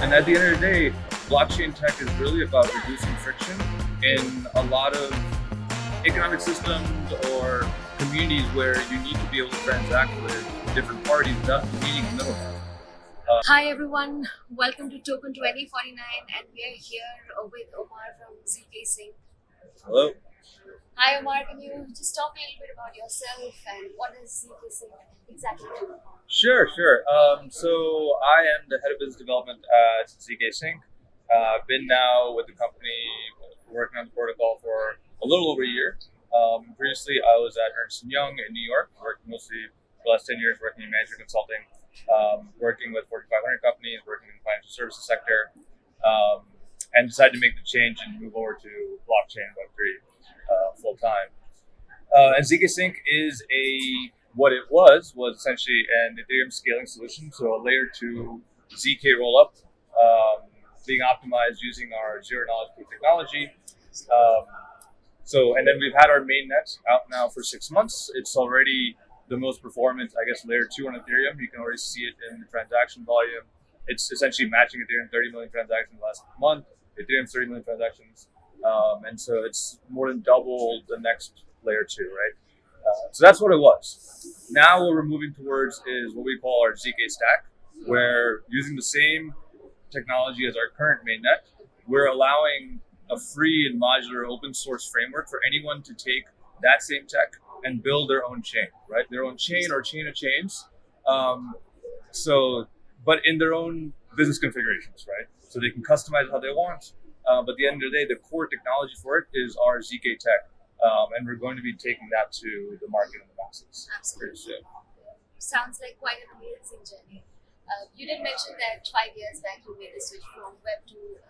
And at the end of the day, blockchain tech is really about reducing friction in a lot of economic systems or communities where you need to be able to transact with different parties without needing a middleman. Hi everyone, welcome to Token 2049 and we are here with Omar from zkSync. Hello. Hi Omar, can you just talk a little bit about yourself and what does zkSync exactly do? Sure. So I am the head of business development at zkSync. I've been now with the company working on the protocol for a little over a year. Previously, I was at Ernst & Young in New York, working mostly for the last 10 years, working in management consulting, working with 4,500 companies, working in the financial services sector, and decided to make the change and move over to blockchain Web3 full time. And zkSync is what it was essentially an Ethereum scaling solution, so a layer 2 zk rollup being optimized using our zero knowledge proof technology. And then we've had our mainnet out now for 6 months. It's already the most performant, I guess, layer 2 on Ethereum. You can already see it in the transaction volume. It's essentially matching Ethereum 30 million transactions last month, Ethereum 30 million transactions. And so it's more than double the next layer 2, right? So that's what it was. Now what we're moving towards is what we call our zk stack, where using the same technology as our current mainnet, we're allowing a free and modular open source framework for anyone to take that same tech and build their own chain, right? Their own chain or chain of chains. But in their own business configurations, right? So they can customize it how they want. But at the end of the day, the core technology for it is our zk tech. And we're going to be taking that to the market and the masses. Absolutely. Pretty soon. Sounds like quite an amazing journey. You did mention that 5 years back you made the switch from Web to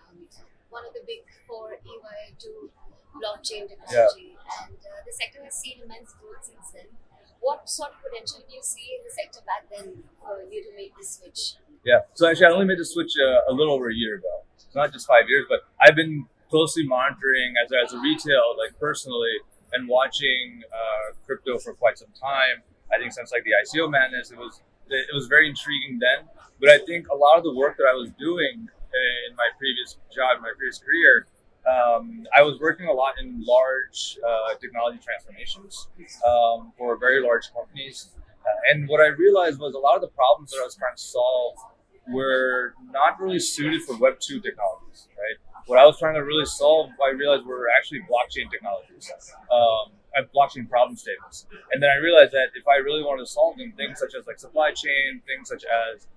one of the big four EY to blockchain technology, and the sector has seen immense growth since then. What sort of potential do you see in the sector back then for you to make this switch? Yeah. So actually, I only made the switch a little over a year ago. It's not just 5 years, but I've been closely monitoring as a retail, like personally, and watching crypto for quite some time. I think since like the ICO madness, it was very intriguing then. But I think a lot of the work that I was doing in my previous job, in my previous career, I was working a lot in large technology transformations for very large companies. And what I realized was a lot of the problems that I was trying to solve were not really suited for Web 2 technologies, right? What I was trying to really solve, I realized were actually blockchain technologies, and blockchain problem statements. And then I realized that if I really wanted to solve them, things such as like supply chain, things such as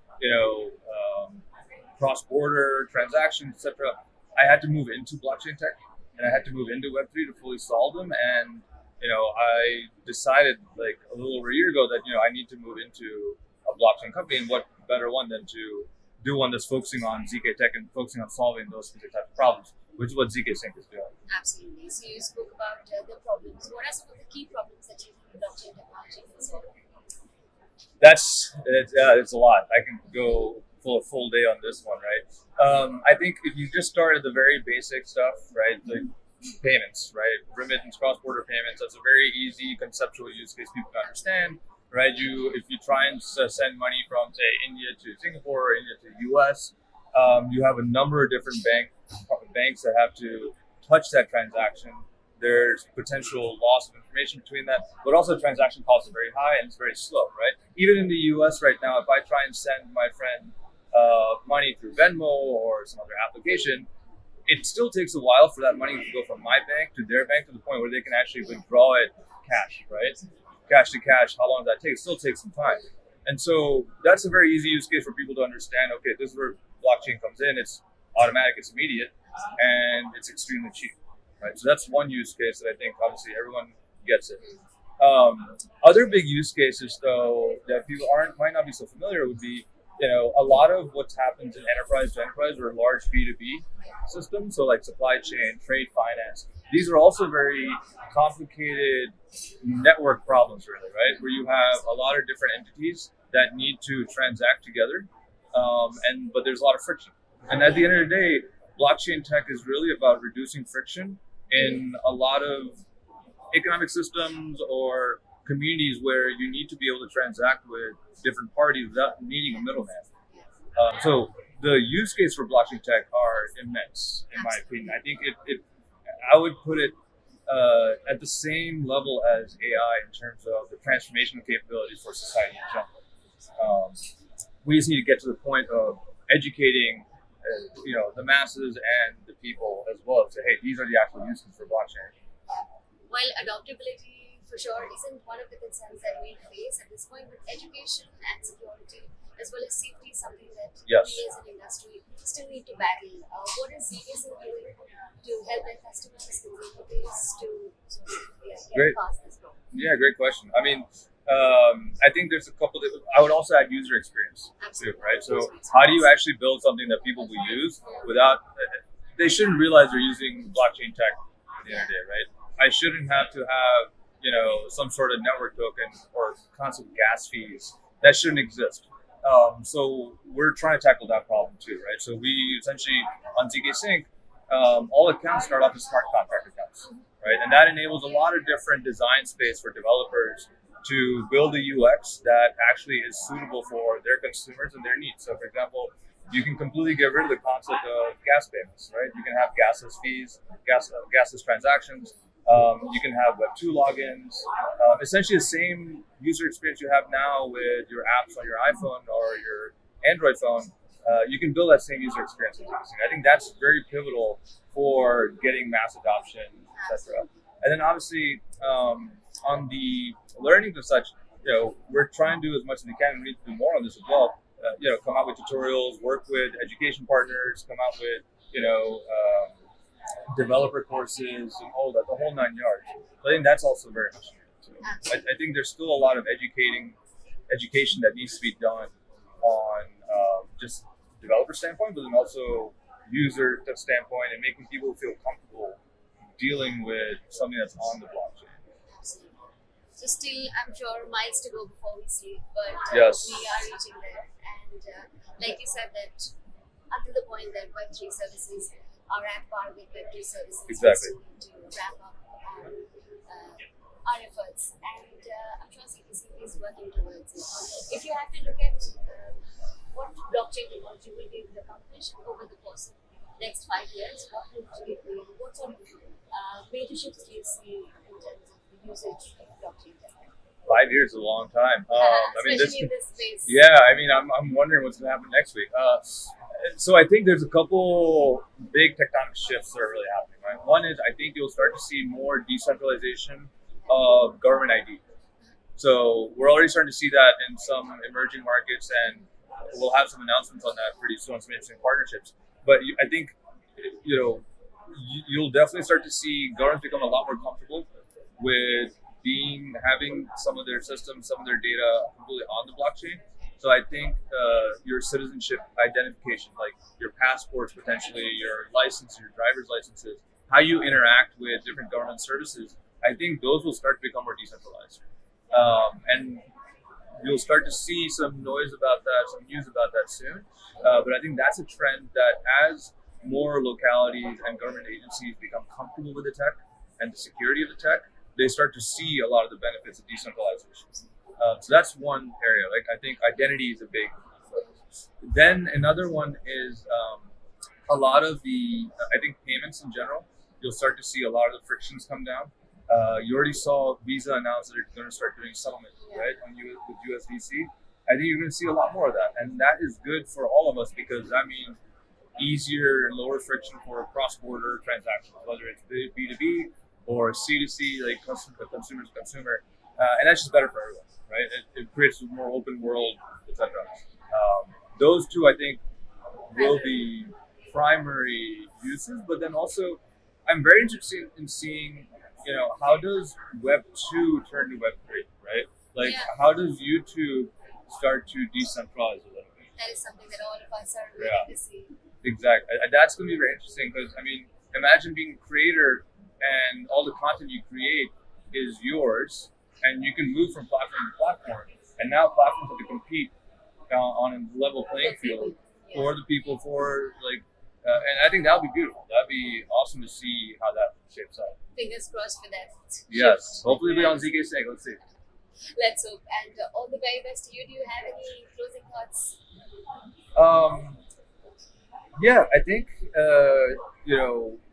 cross-border transactions, etc., I had to move into blockchain tech, and I had to move into Web3 to fully solve them. And I decided like a little over a year ago that I need to move into a blockchain company, and what better one than to do one that's focusing on zk tech and focusing on solving those specific types of problems, which is what zkSync is doing. Absolutely. So you spoke about the problems. What are some of the key problems that you think blockchain technology can solve? It's a lot. I can go full day on this one, right? I think if you just start at the very basic stuff, right, like payments, right, remittance, cross-border payments, that's a very easy conceptual use case people can understand, right? If you try and send money from, say, India to Singapore or India to the US, you have a number of different banks that have to touch that transaction. There's potential loss of information between that, but also transaction costs are very high and it's very slow, right? Even in the US right now, if I try and send my friend money through Venmo or some other application, it still takes a while for that money to go from my bank to their bank to the point where they can actually withdraw it cash, right? Cash to cash, how long does that take? It still takes some time. And so that's a very easy use case for people to understand, okay, this is where blockchain comes in. It's automatic, it's immediate, and it's extremely cheap, right? So that's one use case that I think obviously everyone gets it. Other big use cases though that people might not be so familiar would be, a lot of what happens in enterprise to enterprise or large B2B systems, so like supply chain, trade finance, these are also very complicated network problems, really, right? Where you have a lot of different entities that need to transact together, but there's a lot of friction. And at the end of the day, blockchain tech is really about reducing friction in a lot of economic systems or communities where you need to be able to transact with different parties without needing a middleman. So the use case for blockchain tech are immense, in my opinion. I think I would put it at the same level as AI in terms of the transformational capabilities for society in general. We just need to get to the point of educating, the masses and the people as well. To say, hey, these are the actual uses for blockchain. While adoptability for sure isn't one of the concerns that we face at this point, but education and security as well as safety is something that Yes. we as an industry still need to battle. What is zkSync doing to help their customers, communities to get Great. past this problem? Yeah, great question. I mean, I think there's a couple that I would also add user experience too, right? So how do you actually build something that people will use without, they shouldn't realize they're using blockchain tech at the end of the day, right? I shouldn't have to have, some sort of network token or constant gas fees. That shouldn't exist. So we're trying to tackle that problem too, right? So we essentially, on zkSync, all accounts start off as smart contract accounts, right? And that enables a lot of different design space for developers to build a UX that actually is suitable for their consumers and their needs. So for example, you can completely get rid of the concept of gas payments, right? You can have gasless fees, gasless transactions. You can have Web2 logins, essentially the same user experience you have now with your apps on your iPhone or your Android phone. You can build that same user experience. I think that's very pivotal for getting mass adoption, etc. And then obviously on the learnings and such, we're trying to do as much as we can. We need to do more on this as well. Come out with tutorials, work with education partners, come out with developer courses and all that, the whole 9 yards. So I think that's also very much needed too. I think there's still a lot of education that needs to be done on just developer standpoint, but then also user standpoint and making people feel comfortable dealing with something that's on the blockchain. Absolutely. So still, I'm sure miles to go before we sleep, but Yes. we are reaching there. And like you said, that until the point that Web3 services are at par with Web2 services, Exactly. we still need to wrap up our efforts. And I'm sure zkSync is working towards it. If you have to look at what blockchain technology will be able to accomplish over the course of the next 5 years, what would it be? What sort of major shifts do you see in terms of the usage of blockchain technology? 5 years is a long time. Especially in this space. Yeah, I'm wondering what's going to happen next week. So I think there's a couple big tectonic shifts that are really happening, right? One is I think you'll start to see more decentralization of government ID. So we're already starting to see that in some emerging markets, and we'll have some announcements on that pretty soon, some interesting partnerships. But I think, you'll definitely start to see governments become a lot more comfortable with having some of their systems, some of their data completely on the blockchain. So I think your citizenship identification, like your passports, potentially your license, your driver's licenses, how you interact with different government services, I think those will start to become more decentralized. And you'll start to see some noise about that, some news about that soon. But I think that's a trend that as more localities and government agencies become comfortable with the tech and the security of the tech, they start to see a lot of the benefits of decentralization. So that's one area. Like I think identity is a big. Then another one is a lot of I think payments in general. You'll start to see a lot of the frictions come down. You already saw Visa announce that they're going to start doing settlement, right, with USDC. I think you're going to see a lot more of that, and that is good for all of us because that means easier and lower friction for cross-border transactions, whether it's B2B or C2C, like consumer to consumer, and that's just better for everyone, right? It creates a more open world, etc. Those two, I think, will be primary uses, but then also, I'm very interested in seeing, how does Web 2 turn to Web 3, right? Like, how does YouTube start to decentralize a little bit? That is something that all of us are waiting to see. Exactly. That's going to be very interesting because, imagine being a creator and all the content you create is yours, and you can move from platform to platform. And now platforms have to compete on a level playing field for the people, and I think that would be beautiful. That'd be awesome to see how that shapes up. Fingers crossed for that. Yes. Hopefully it'll be on zkSync. Let's see. Let's hope. And all the very best to you. Do you have any closing thoughts? Yeah, I think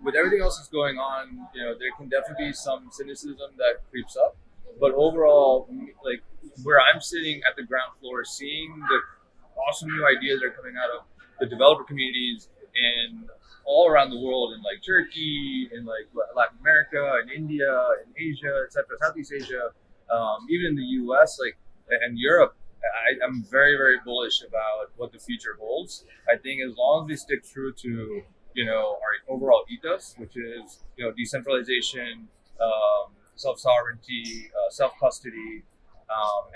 with everything else that's going on, there can definitely be some cynicism that creeps up. But overall, like where I'm sitting at the ground floor, seeing the awesome new ideas that are coming out of the developer communities in all around the world, in like Turkey, in like Latin America, in India, in Asia, etc., Southeast Asia, even in the U.S., like and Europe. I'm very, very bullish about what the future holds. I think as long as we stick true to, our overall ethos, which is, decentralization, self sovereignty, self custody,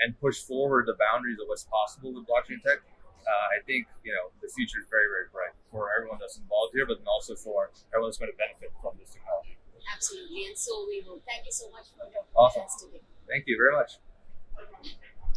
and push forward the boundaries of what's possible with blockchain tech. I think the future is very, very bright for everyone that's involved here, but then also for everyone that's going to benefit from this technology. Absolutely, and so we will. Thank you so much for talking Awesome. to us today. Thank you very much.